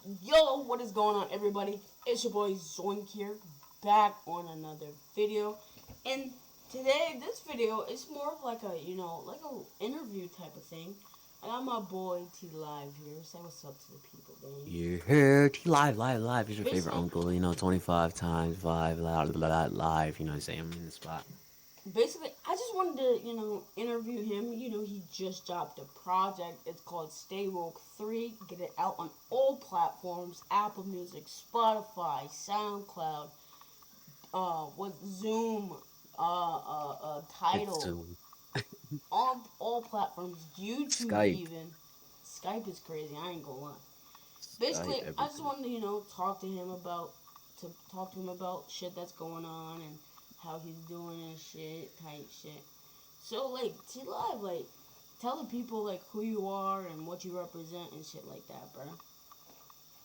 Yo, what is going on, everybody? It's your boy Zoink here, back on another video. And today, this video is more of like a interview type of thing. I got my boy T Live here. Say what's up to the people, man. You're here. Live. Is your favorite Basically, uncle. 25 times 5, live. You know what I'm saying? I'm in the spot. I just wanted to, interview him. He just dropped a project. It's called Stay Woke 3. Get it out on all platforms: Apple Music, Spotify, SoundCloud, with Zoom, It's Title, all platforms, YouTube Skype. even. Skype is crazy. I ain't gonna lie. Skype, Basically, I just everything. wanted to talk to him about shit that's going on and how he's doing and shit, type shit. So like T Live, like tell the people like who you are and what you represent and shit like that, bro.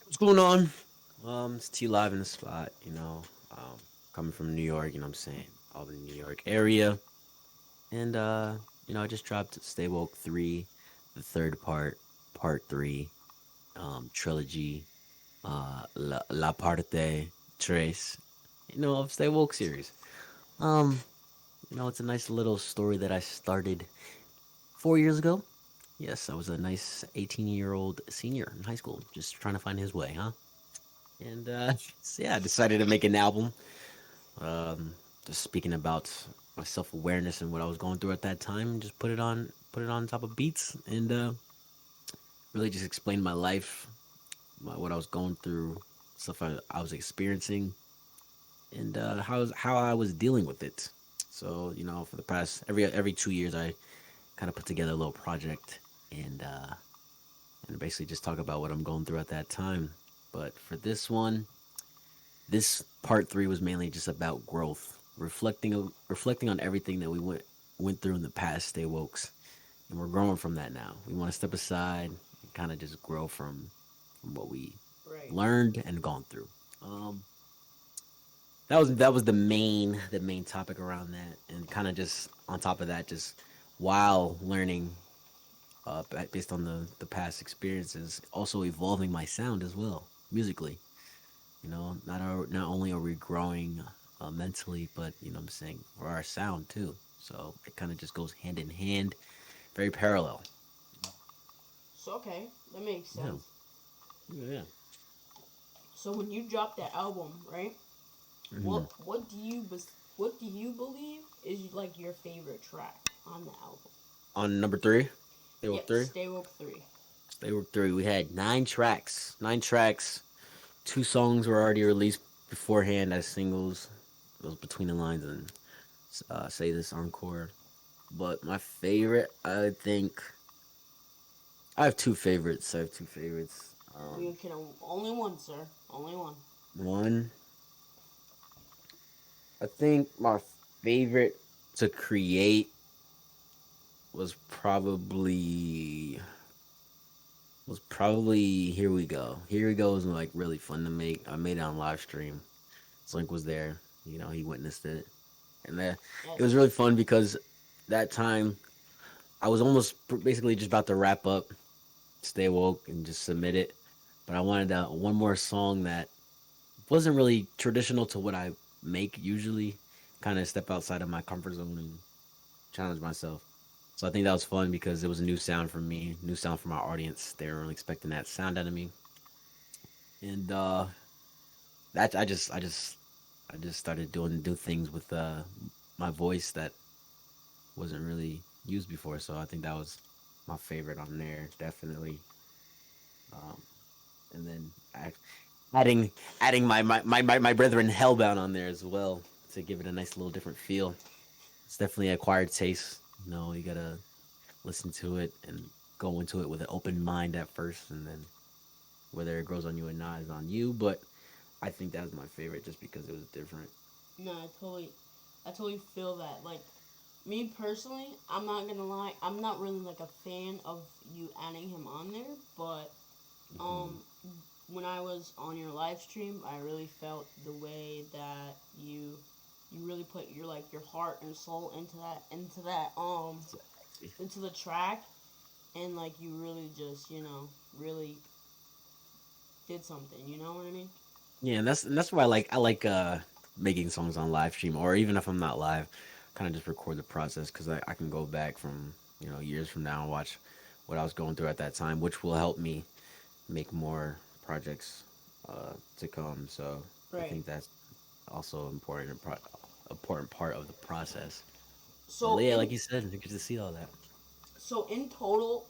What's going on? It's T Live in the spot. Coming from New York. You know what I'm saying? Albany, New York area. And, I just dropped Stay Woke 3, the third part 3, trilogy, La Parte Tres, of Stay Woke series. Um, it's a nice little story that I started 4 years ago. Yes, I was a nice 18-year-old senior in high school, just trying to find his way, huh? And so yeah, I decided to make an album. Just speaking about my self awareness and what I was going through at that time. Just put it on top of beats, and really just explain my life, what I was going through, stuff I was experiencing, and how I was dealing with it. So for the past every 2 years, I kind of put together a little project and basically just talk about what I'm going through at that time. But for this part 3 was mainly just about growth, reflecting on everything that we went through in the past. Stay wokes, and we're growing from that now. We want to step aside and kind of just grow from what we Right. learned and gone through. Um, that was the main topic around that, and kind of just on top of that, just while learning based on the past experiences, also evolving my sound as well musically. Not only are we growing mentally, but I'm saying for our sound too. So it kind of just goes hand in hand, very parallel. So okay, that makes Yeah, sense. yeah. So when you drop that album, right? Hmm. What do you believe is like your favorite track on the album? On number three, they were Yep, three. Stay Woke 3. They were three. We had 9 tracks. 9 tracks. 2 songs were already released beforehand as singles. Those between the lines and say this encore. But my favorite, I think, I have two favorites. I have two favorites. You can only one, sir. Only one. One, I think my favorite to create was probably Here We Go. Here We Go was like really fun to make. I made it on live stream. Slink was there. He witnessed it, and it was Yes. really fun because that time I was almost basically just about to wrap up, stay woke, and just submit it. But I wanted one more song that wasn't really traditional to what I make usually. Kind of step outside of my comfort zone and challenge myself. So I think that was fun because it was a new sound for me, new sound for my audience. They weren't really expecting that sound out of me, and that I just started do things with my voice that wasn't really used before. So I think that was my favorite on there, definitely. Um, and then adding adding my brethren Hellbound on there as well to give it a nice little different feel. It's definitely an acquired taste. You gotta listen to it and go into it with an open mind at first, and then whether it grows on you or not is on you. But I think that was my favorite just because it was different. No, I totally feel that. Like, me personally, I'm not gonna lie, I'm not really like a fan of you adding him on there, but Hmm. um, when I was on your live stream, I really felt the way that you really put your heart and soul Exactly. into the track, and like you really just really did something. You know what I mean? Yeah, and that's why I like making songs on live stream, or even if I'm not live, kind of just record the process because I can go back from years from now and watch what I was going through at that time, which will help me make more projects to come. So I Right. think that's also important part of the process. But So yeah, like in you said, you get to see all that. so in total,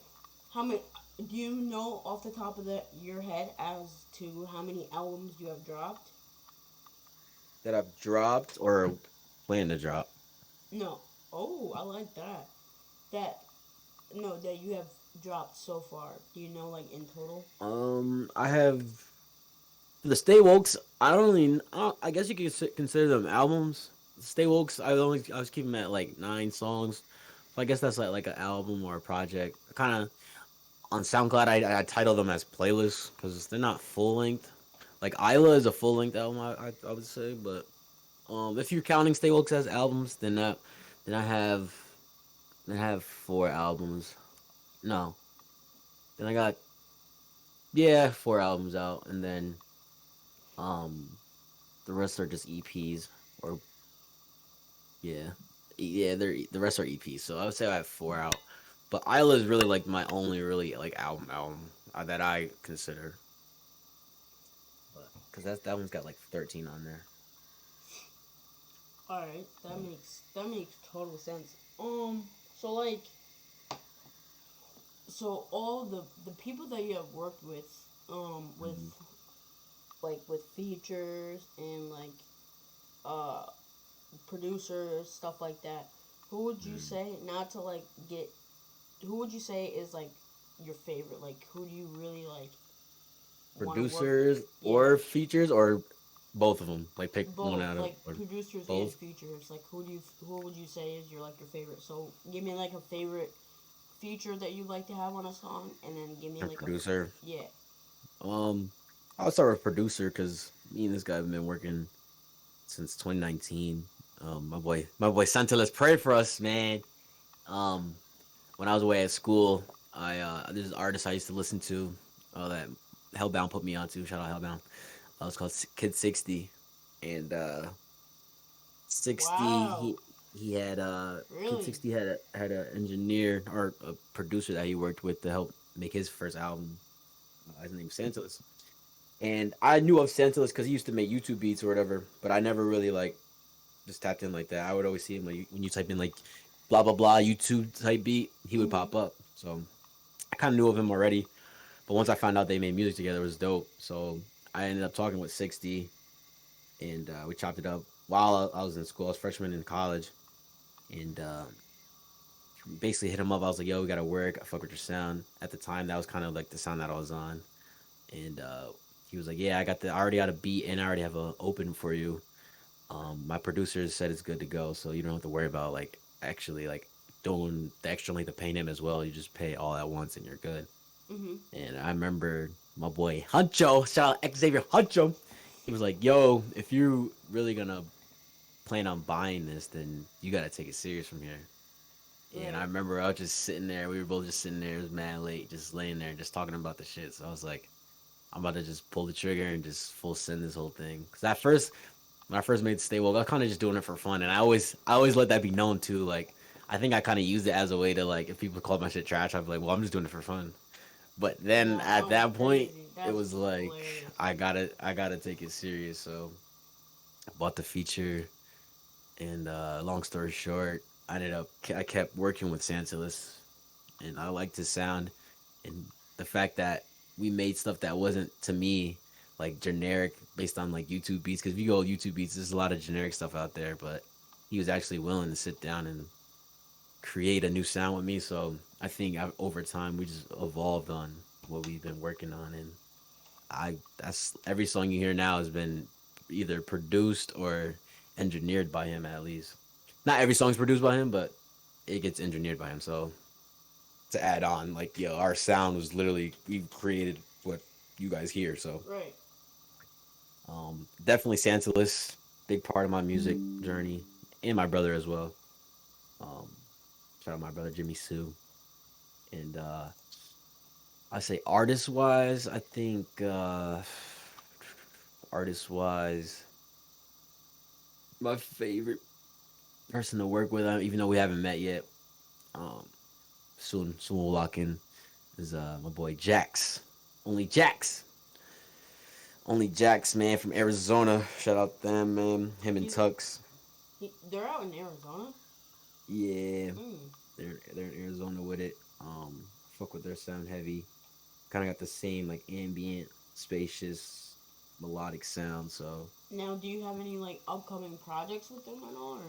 how many do you know off the top of your head as to how many albums you have dropped? That I've dropped or plan to drop. No. Oh, I like that. That no, that you have dropped so far. Do you know like in total? I have the Stay Wokes. I guess you could consider them albums. Stay Wokes. I was keeping them at like 9 songs. So I guess that's like an album or a project. Kind of on SoundCloud. I title them as playlists because they're not full length. Like Isla is a full length album. I would say, but if you're counting Stay Wokes as albums, then I have 4 albums. No, then I got, yeah, 4 albums out, and then um the rest are just EPs, or yeah, the rest are EPs. So I would say I have 4 out. But Isla is really like my only really like album that I consider, because that one's got like 13 on there. All right, Yeah. that makes total sense. So like, so all the people that you have worked with Mhm. like with features and like uh producers stuff like that. Who would you Mhm. say not to like get? Who would you say is like your favorite? Like who do you really like want to work with? Producers Yeah, or features or both of them. Like pick one both out of like or producers and both. features. Like who would you say is your like your favorite? So give me like a favorite feature that you like to have on a song, and then give me A like a producer. yeah. Um, I'll start with producer because me and this guy have been working since 2019. My boy Santa, let's pray for us, man. Um, when I was away at school, there's an artist I used to listen to, that Hellbound put me onto. Shout out Hellbound. It's called Kid 60, and 60 Wow, he had Kid really? 60 had an engineer or a producer that he worked with to help make his first album. His name's Santos. And I knew of Santos because he used to make YouTube beats or whatever, but I never really like just tapped in like that. I would always see him like when you type in like blah blah blah YouTube type beat, he would Mhm. pop up. So I kind of knew of him already, but once I found out they made music together, it was dope. So I ended up talking with 60, and we chopped it up while I was in school. I was freshman in college, and basically hit him up. I was like, "Yo, we gotta work. I fuck with your sound." At the time, that was kind of like the sound that I was on, and he was like, "Yeah, I already got a beat, and I already have a open for you. My producers said it's good to go, so you don't have to worry about like actually like doing the extra length of paying him as well. You just pay all at once, and you're good." Mhm. And I remember my boy Huncho, shout out Xavier Huncho. He was like, "Yo, if you really gonna plan on buying this, then you gotta take it serious from here." And I Right. remember I was just sitting there. We were both just sitting there. It was mad late, just laying there, just talking about the shit. So I was like, I'm about to just pull the trigger and just full send this whole thing. Because at first, when I first made Stay Woke, I was kind of just doing it for fun, and I always let that be known too. Like, I think I kind of used it as a way to like, if people called my shit trash, I'd be like, well, I'm just doing it for fun. But then at That's that point, crazy. it That's was like, hilarious. I gotta take it serious. So I bought the feature, and long story short, I kept working with Santilus, and I liked his sound, and the fact that we made stuff that wasn't to me like generic based on like YouTube beats. Because if you go YouTube beats, there's a lot of generic stuff out there, but he was actually willing to sit down and create a new sound with me. So I think over time we just evolved on what we've been working on, and that's every song you hear now has been either produced or engineered by him at least. Not every song's produced by him, but it gets engineered by him. So to add on, like, yo, our sound was literally we created what you guys hear. So Right. definitely Santalis, big part of my music journey, and my brother as well. Um, Shout out my brother Jimmy Sue, and I say artist wise, I think artist wise, my favorite person to work with, even though we haven't met yet, um, soon we'll lock in, is my boy Jax. Only Jax. Only Jax, man, from Arizona. Shout out them, man. Him and He, Tux. they're out in Arizona. Yeah, Mm. they're in Arizona with it. Fuck with their sound heavy. Kind of got the same like ambient, spacious, melodic sound. So, Now, do you have any like upcoming projects with them at all?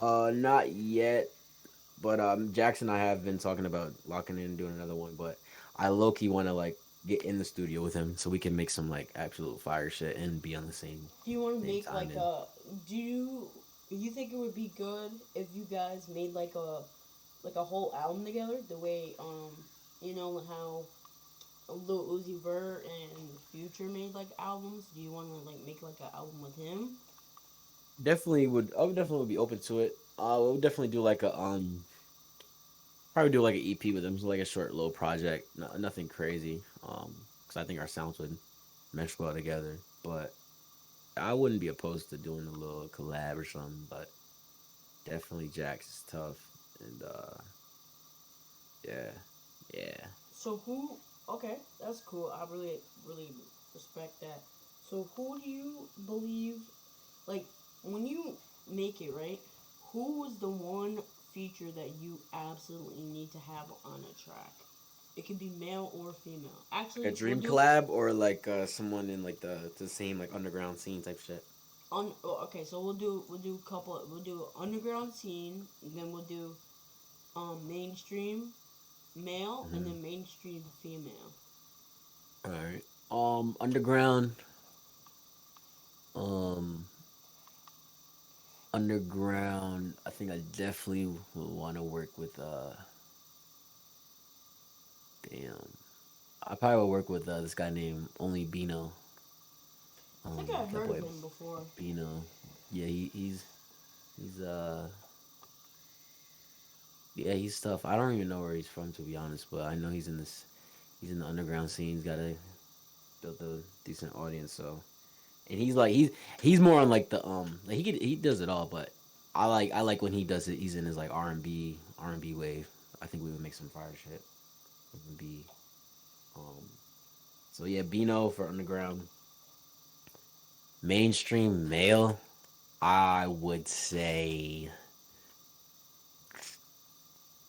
Or not yet, but Jackson and I have been talking about locking in and doing another one. But I low key want to like get in the studio with him so we can make some like absolute fire shit and be on the do you want to same make time. like And a? Do you think it would be good if you guys made like a whole album together? The way you know how Lil Uzi Vert and Future made like albums. Do you want to like make like an album with him? definitely would. I would definitely be open to it. I would definitely do like a probably do like an EP with him, so like a short little project, nothing crazy. Because I think our sounds would mesh well together. But I wouldn't be opposed to doing a little collab or something. But definitely Jax is tough, and yeah, yeah. So who? Okay, that's cool. I really respect that. So who do you believe like when you make it right? Who was the one feature that you absolutely need to have on a track? It could be male or female. A Actually, we'll dream do collab or like someone in like the same like underground scene type shit. on. Oh, okay, so we'll do a couple. We'll do underground scene. Then we'll do mainstream male and Hmm. then mainstream female. All right. Underground. Um, underground. I think I definitely will want to work with damn. I probably will work with this guy named Only Bino. I think I That heard of boy him before. Bino. Yeah, he's yeah, he's tough. I don't even know where he's from to be honest, but I know he's in the underground scene. He's got a built a decent audience, so and he's more on like the like he does it all, but I like when he does it. He's in his like R&B wave. I think we would make some fire shit. It would be um so yeah, Bino for underground. Mainstream male, I would say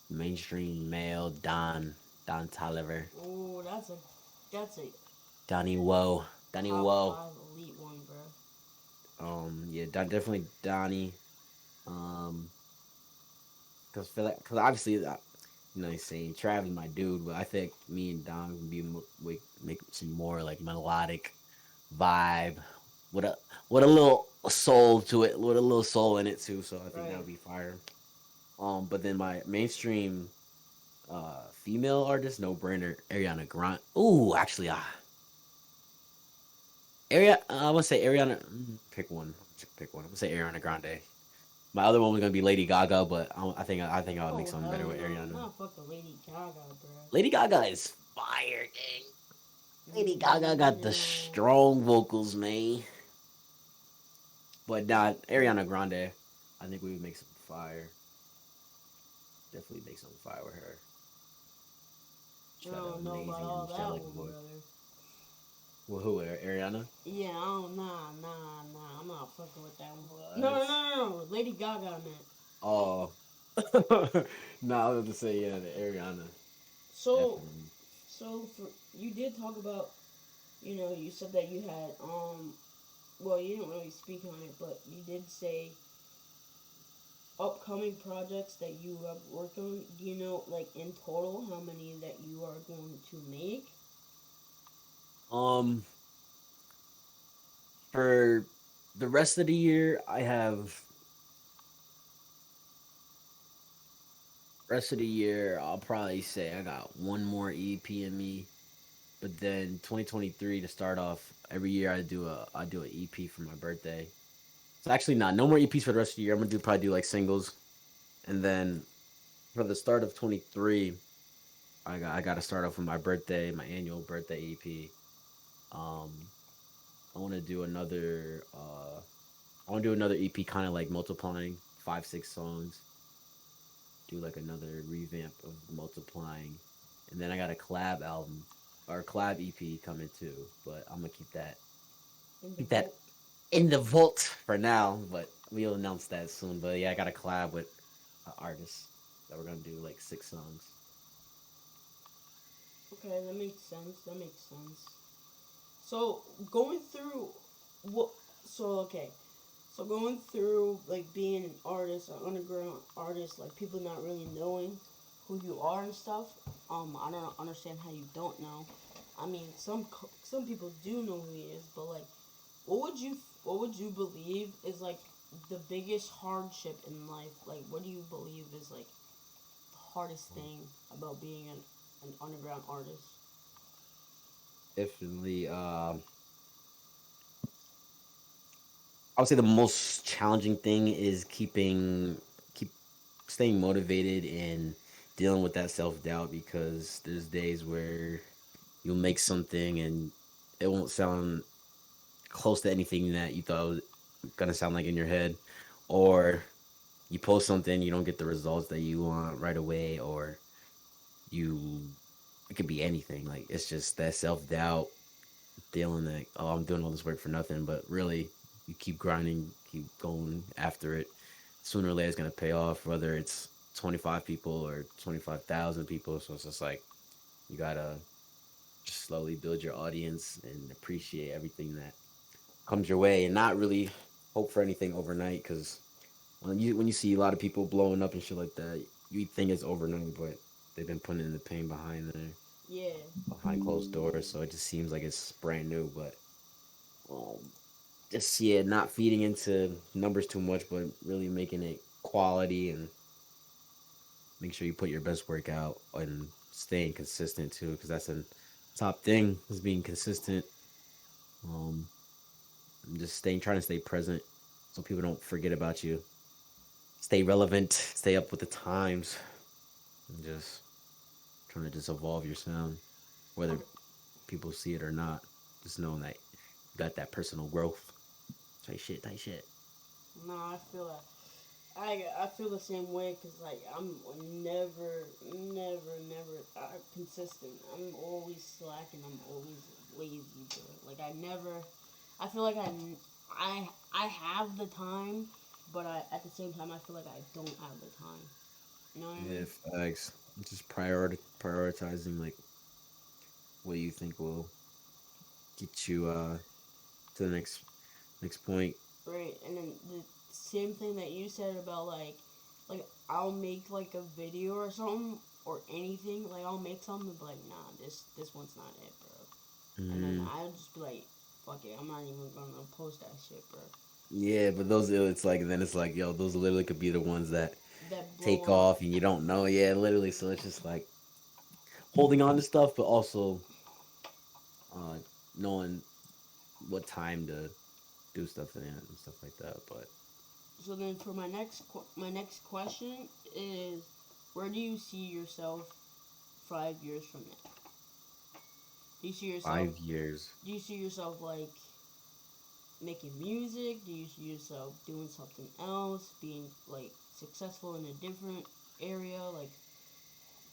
mainstream male Don Tolliver, Oh, that's a Donnie Woe, Donnie top Woe. five elite one, bro. Yeah, definitely Donnie. Um, cause obviously, he's saying Trav is my dude, but I think me and Don can we make some more like melodic vibe with a little soul to it, with a little soul in it too. So I think that Right. would be fire. But then my mainstream female artist, no brainer, Ariana Grande. Ooh, actually, I want to say Ariana. Pick one. Pick one. I'm gonna say Ariana Grande. My other one was gonna be Lady Gaga, but I think I would make Oh something better hell with no, Ariana. not fucking Lady Gaga, bro. Lady Gaga is fire, gang. Lady Gaga got the No. strong vocals, man. But not Ariana Grande. I think we would make some fire. Definitely make some fire with her. I She's got an don't know about amazing all that angelic one, voice. brother. Well, who? Ariana? Yeah, I don't, nah. I'm not fucking with that one. No, no, What? no, no, no. Lady Gaga, man. Oh. No, I was about to say yeah, the Ariana. So, Definitely. so for you did talk about, you said that you had well, you didn't really speak on it, but you did say upcoming projects that you have worked on. Do you know, like in total, how many that you are going to make? Um, for the rest of the year, I have rest of the year. I'll probably say I got one more EP in me. But then 2023 to start off, every year I do an EP for my birthday. So actually not no more EPs for the rest of the year. I'm gonna do like singles, and then for the start of 23. I got to start off with my birthday, my annual birthday EP. Um, I want to do another. I want to do another EP, kind of like multiplying 5 6 songs. Do like another revamp of multiplying, and then I got a collab album or collab EP coming too. But I'm gonna in the keep that vault. in the vault for now. But we'll announce that soon. But yeah, I got a collab with an artist that we're gonna do like 6 songs. Okay, that makes sense. That makes sense. So going through what? So okay. So going through like being an artist, an underground artist, like people not really knowing who you are and stuff. I don't understand how you don't know. I mean, some people do know who he is, but like, what would you believe is like the biggest hardship in life? Like, what do you believe is like the hardest thing about being an underground artist? Definitely. I would say the most challenging thing is keep staying motivated and dealing with that self doubt because there's days where you'll make something and it won't sound close to anything that you thought was gonna sound like in your head, or you post something, you don't get the results that you want right away, or you it could be anything. Like it's just that self doubt, feeling like, oh, I'm doing all this work for nothing, but really you keep grinding, keep going after it. Sooner or later it's gonna pay off, whether it's 25 people or 25,000 people. So it's just like you gotta just slowly build your audience and appreciate everything that comes your way, and not really hope for anything overnight. Because when you see a lot of people blowing up and shit like that, you think it's overnight, but they've been putting in the pain Yeah. behind closed doors. So it just seems like it's brand new, but um, just yeah, not feeding into numbers too much, but really making it quality and make sure you put your best work out and staying consistent too, because that's a top thing is being consistent. Um, and just trying to stay present, so people don't forget about you. Stay relevant, stay up with the times, and just trying to just evolve your sound, whether Okay. people see it or not. Just knowing that you got that personal growth. Tight shit, tight shit. No, I feel that. I feel the same way because like I'm never consistent. I'm always slacking. I'm always lazy, bro. Like I never. I feel like I have the time, but at the same time I feel like I don't have the time. You know what I Yeah, mean? facts. Just prioritizing like what you think will get you to the next point. Right. And then the same thing that you said about like I'll make like a video or something or anything. Like I'll make something and be like, nah, this one's not it, bro. And then Mm, I'll just be like, fuck it, I'm not even gonna post that shit, bro. yeah, but those it's like then it's like yo, those literally could be the ones that That blow take up. off and you don't know. Yeah, literally. So it's just like holding on to stuff, but also uh knowing what time to do stuff in it and stuff like that. But So then for my next question is, where do you see yourself 5 years from now? Do you see yourself? 5 years, Do you see yourself like making music? Do you see yourself doing something else? Being like successful in a different area? Like,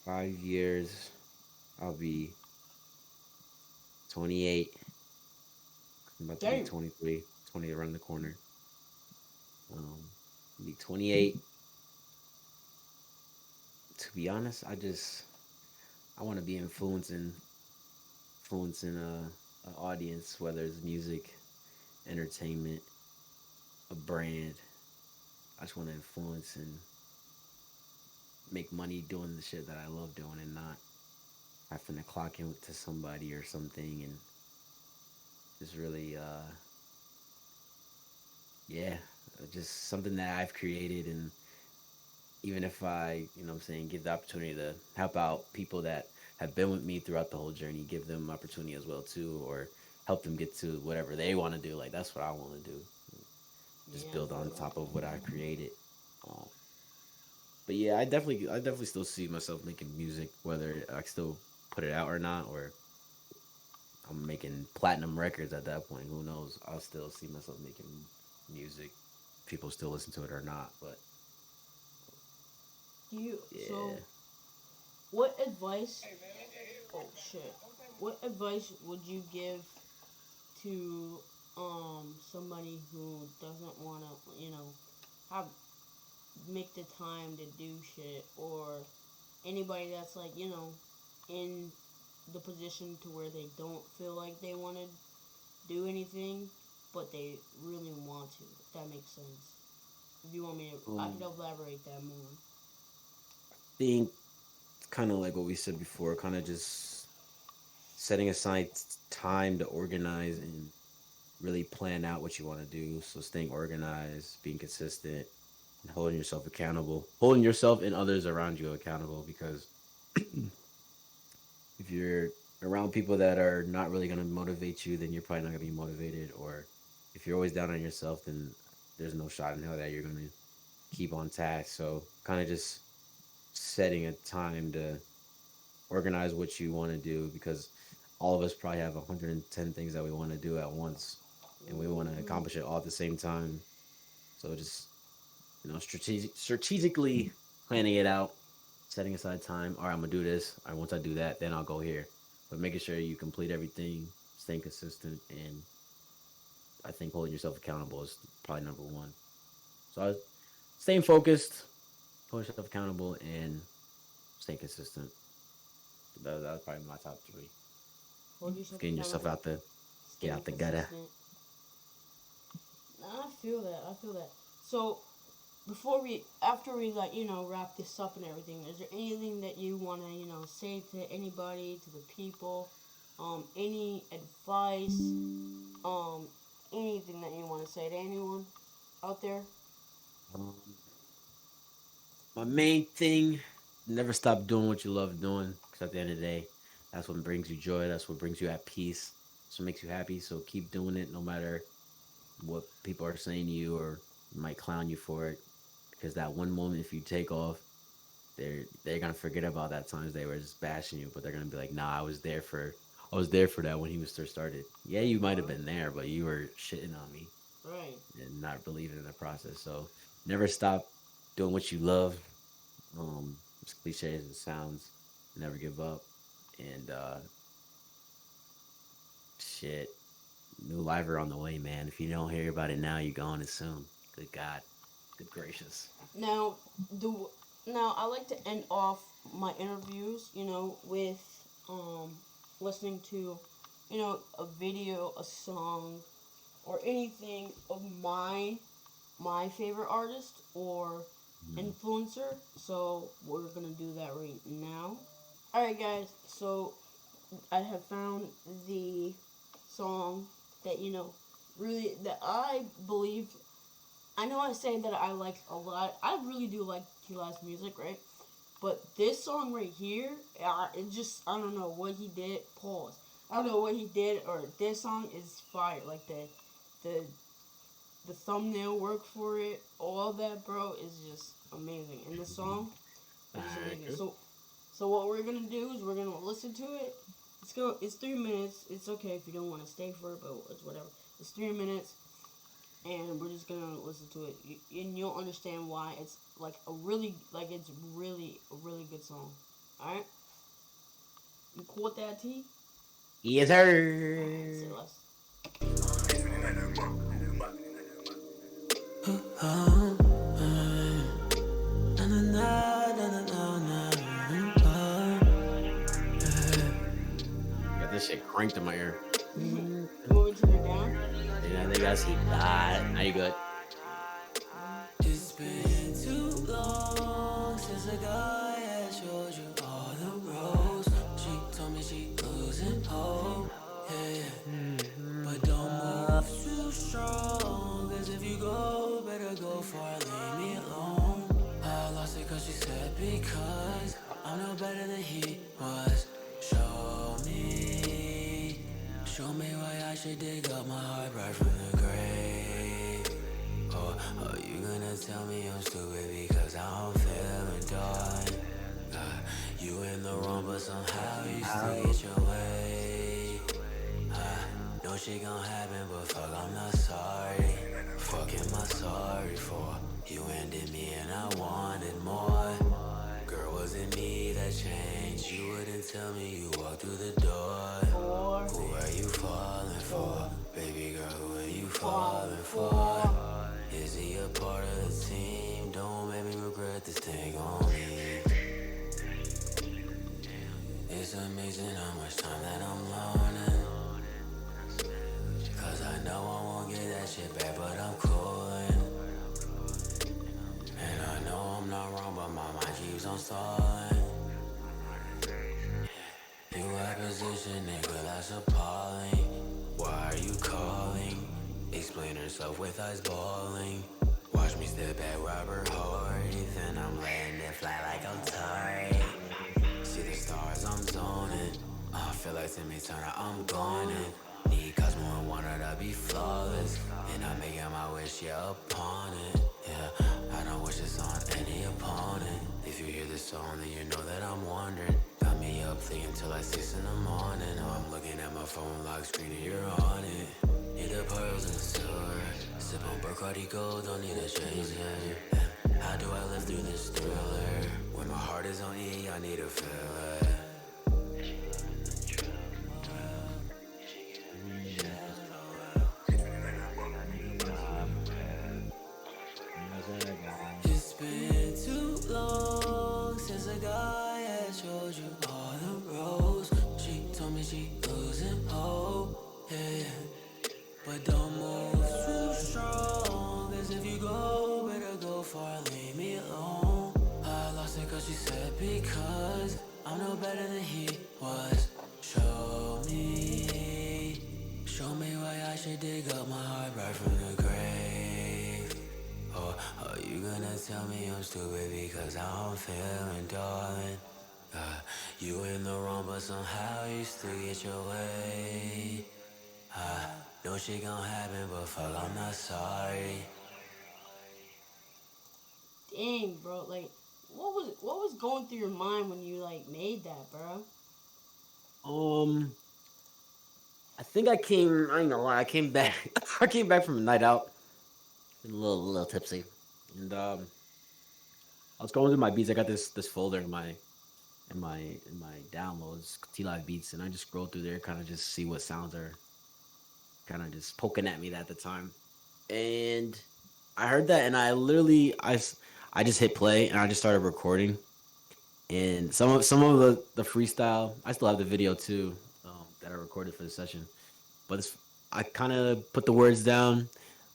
5 years, I'll be 28. I'm about to be damn. 23, 20 around the corner. Be 28. To be honest, I want to be influencing a audience, whether it's music, entertainment, a brand. I just want to influence and make money doing the shit that I love doing, and not having to clock in to somebody or something, and just really yeah, just something that I've created. And even if I, what I'm saying, give the opportunity to help out people that have been with me throughout the whole journey, give them opportunity as well too, or help them get to whatever they want to do. Like that's what I want to do. Just Yeah, build I on feel top that. of what I created. Um, But yeah, I definitely still see myself making music, whether I still put it out or not, or I'm making platinum records at that point. Who knows? I'll still see myself making music. People still listen to it or not, but Do you yeah. so what advice? Oh shit! What advice would you give to somebody who doesn't want to have make the time to do shit, or anybody that's like in the position to where they don't feel like they want to do anything, but they really want to. If that makes sense. If you want me to, I Um, could elaborate that more. think kind of like what we said before, kind of just setting aside time to organize and really plan out what you want to do. So staying organized, being consistent, and holding yourself accountable, holding yourself and others around you accountable. Because if you're around people that are not really going to motivate you, then you're probably not going to be motivated. Or if you're always down on yourself, then there's no shot in hell that you're going to keep on task. So kind of just setting a time to organize what you want to do, because all of us probably have 110 things that we want to do at once, and we want to Hmm. accomplish it all at the same time. So just strategically planning it out, setting aside time. All right, I'm gonna do this. All right, once I do that, then I'll go here. But making sure you complete everything, staying consistent, and I think holding yourself accountable is probably number one. So staying focused, holding yourself accountable, and staying consistent. That's probably my top three. Hold yourself Getting yourself accountable. out the get Staying out the gutter. consistent. Nah, I feel that. I feel that. So after we like wrap this up and everything, is there anything that you want to say to anybody, to the people, any advice, um, anything that you want to say to anyone out there? Um, my main thing: never stop doing what you love doing. Because at the end of the day, that's what brings you joy. That's what brings you at peace. That's what makes you happy. So keep doing it, no matter what people are saying to you or might clown you for it. Because that one moment, if you take off, they're gonna forget about that times they were just bashing you, but they're gonna be like, "Nah, I was there for that when he was first started. Yeah, you might have Alright. been there, but you were shitting on me Right. and not believing in the process." So never stop doing what you love. As cliche as it sounds, never give up. And shit, new liver on the way, man. If you don't hear about it now, you're going to soon. Good God, good gracious. Now, do now I like to end off my interviews, with um listening to, a video, a song, or anything of my favorite artist or Mm. influencer. So we're gonna do that right now. All right, guys. So I have found the song that really that I believe. I know I say that I like a lot. I really do like TLIVE'S music, right? But this song right here, it just I don't know what he did. Pause. I don't know what he did, or this song is fire. Like the the thumbnail work for it, all that, bro, is just amazing. And the song is just Alright, amazing. good. So what we're gonna do is we're gonna listen to it. Let's go. It's 3 minutes. It's okay if you don't want to stay for it, but it's whatever. It's 3 minutes, and we're just gonna listen to it, and you'll understand why it's like it's really a really good song. All right, you cool with that, T? Yes, All right, say sir. less. Got this shit cranked in my ear. You want me to turn it down? And I think that's that. Are you good? It's been too long since a guy had showed you all the roads. She told me she losing hope, yeah. But don't move too strong, cause if you go, better go far, leave me alone. I lost it cause she said because I'm no better than he was. Show me why I should dig up my heart right from the grave. Oh, Are you gonna tell me I'm stupid because I'm feeling done? You in the wrong, but somehow you still get your way. No shit gon' happen, but fuck, I'm not sorry. Fuck am I sorry for? You ended me and I wanted more. Girl, was it me that changed? You wouldn't tell me you walked through the door. Or Who are you falling for? Baby girl, who are you falling for? for Is he a part of the team? Don't make me regret this thing on me. It's amazing how much time that I'm learning. Cause I know I won't get that shit back, but I'm coolin'. And I know I'm not wrong, but my mind keeps on stalling. You are positioning, but that's appalling. Why are you calling? Explain herself with eyes bawling. Watch me step back, Robert Horry. Then I'm letting it fly like I'm tired. See the stars, I'm zoning. I feel like Timmy Turner, I'm going in. Need Cosmo and wanted to be flawless. And I'm making my wish, yeah, upon it. Yeah, I don't wish this on any opponent. If you hear this song, then you know that I'm wondering. Got me up thinking till like 6 in the morning. Oh, I'm looking at my phone lock screen and you're on it. Need the pearls and the silver. Sip on Bacardi Gold, don't need a chaser. How do I live through this thriller? When my heart is on E, I need to feel it. It's been too long since a guy had showed you all the roads. She told me she losing hope, yeah. But don't move too strong, cause if you go, better go far, leave me alone. I lost it cause she said because I'm no better than he was. Show me why I should dig up my heart right from the grave. Or are you gonna tell me I'm stupid because I'm feeling darling? You in the wrong, but somehow you still get your way. No shit gon' happen, but fuck, I'm not sorry. dang, bro. Like, what was going through your mind when you like made that, bro? Um, I think I came. I ain't gonna lie. I came back. I came back from a night out, a little tipsy, and I was going through my beats. I got this folder in my downloads, TLive Beats, and I just scrolled through there, kind of just see what sounds are kind of just poking at me at the time. And I heard that, and I just hit play, and I just started recording. And some of the freestyle, I still have the video too, that I recorded for the session. But I kind of put the words down,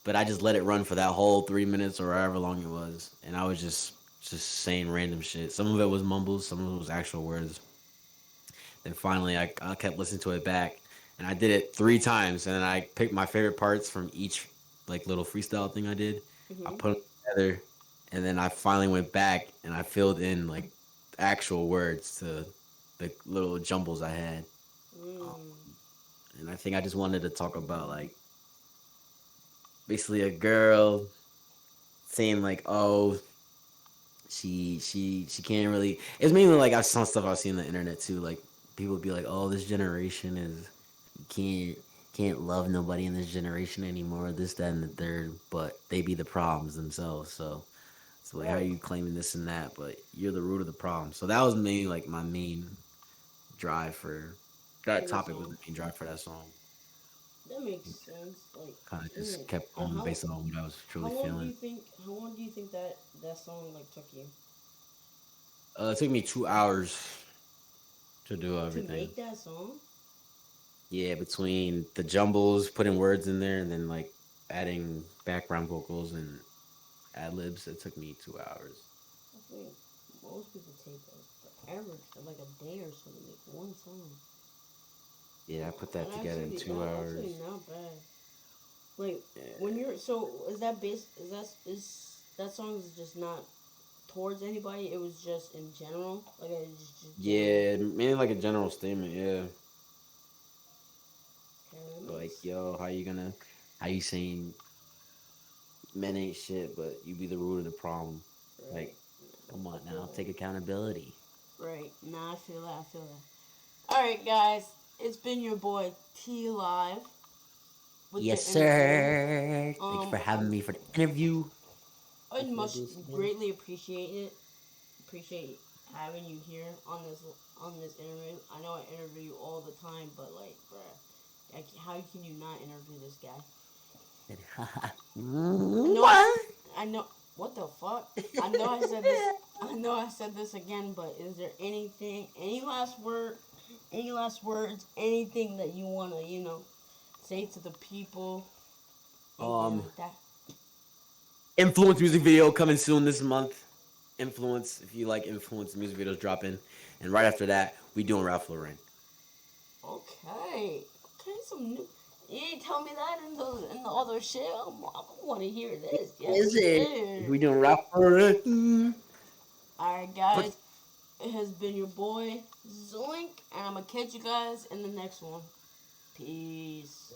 but I just let it run for that whole 3 minutes or however long it was, and I was just saying random shit. Some of it was mumbles, some of it was actual words. Then finally, I kept listening to it back, and I did it 3 times, and then I picked my favorite parts from each like little freestyle thing I did. I Mhm. put them together, and then I finally went back and I filled in like actual words to the little jumbles I had. Um, Mm. and I think I just wanted to talk about like basically a girl saying like, oh, she can't really. It's mainly like I saw stuff I've seen on the internet too. Like people be like, oh, this generation is can't can't love nobody in this generation anymore. This, that, and the third. But they be the problems themselves. So it's like, how are Right. you claiming this and that? But you're the root of the problem. So that was mainly like my main drive for that For the topic was song. the main drive for that song. That makes sense. Like, Kind of just dang. kept And going based on what I was how truly long do feeling. you think how long do you think that song like took you It took me 2 hours to do to everything. make that song? Yeah, between the jumbles, putting words in there, and then like adding background vocals and ad libs, it took me 2 hours. I think most people take forever, like a day or so to make one song. Yeah, I put that That together in actually two that actually hours. not bad. Like when Yeah, you're so is that base is that song is just not towards anybody. It was just in general, like it's just general. yeah, mainly like a general statement. Yeah, Okay, that like makes yo, how you saying men ain't shit, but you be the root of the problem. Right. Like, come I on feel now, that. take accountability. Right. Nah, I feel that. I feel that. All right, guys. It's been your boy T Live with the Yes, interview. sir. Thank you for having me for the interview. I Hopefully, I'll much do this again. greatly appreciate it. Appreciate having you here on this interview. I know I interview you all the time, but like, bruh, like, how can you not interview this guy? I know What? I know what the fuck. I know I said this. I know I said this again, but is there anything, any last words, anything that you wanna, say to the people, anything Um, like that? influence music video coming soon this month. Influence, if you like influence music videos, dropping. And right after that, we doing Ralph Lauren. Okay, okay, some new. You ain't tell me that in the other shit. I want to hear this. Yes, Is it? sir. We doing Ralph Lauren? All right, But guys. It has been your boy Zoink, and I'm gonna catch you guys in the next one. Peace.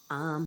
um